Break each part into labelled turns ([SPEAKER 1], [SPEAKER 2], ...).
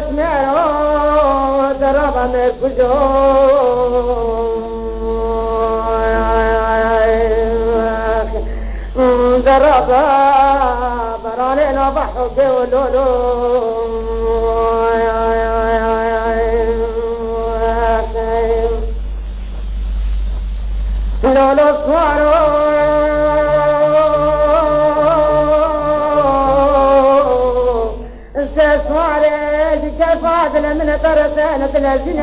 [SPEAKER 1] اسمعوا ضربة مكجو ضربة براني نضحوا بولولو لولو صوارو سواري كفادل من طرسانة الجنين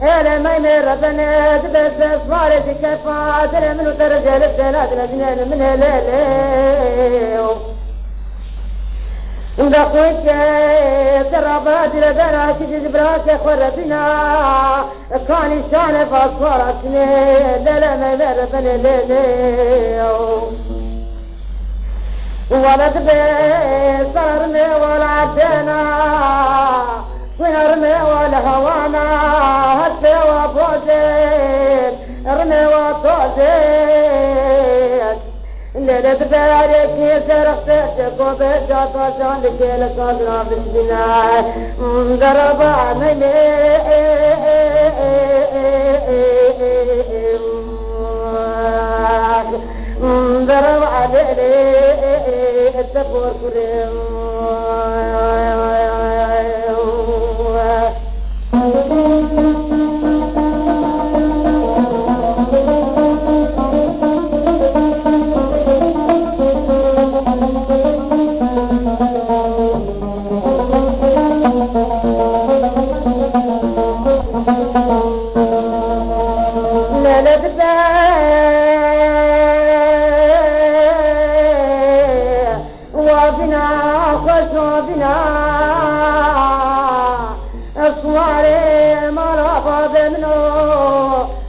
[SPEAKER 1] إلى ما يمر بنات بس سواري كفادل من طرسانة الجنين من الليل دخوك ترابات لدراك جبراك خربنا كان شان فاصورتني لا ما يمر بنات ولد بصرني ولا عدنا ويرمي ولا هوانا هدي وبوزين ارمي وطوزين الليلة تبارك يسرق تشكو بجات وشان لكي لقادنا بالبناء ضرب عملي ضرب عليه الدبور كريم وبنا خشوبنا أصواري مرافا بمنو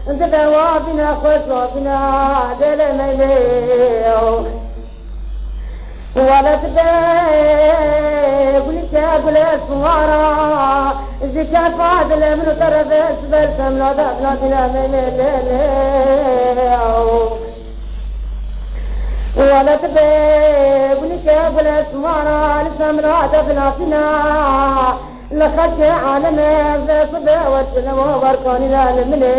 [SPEAKER 1] وبنا خشوبنا دل مليو ولد بيقول كابل أصوارا زكا فادل من طرف اسبل سمنا دفنا بنا مليو ولد بيقول كابل اسمارا لسمرا دفناتنا لخشي عالمي في صبي وجنا وبركاني لالمني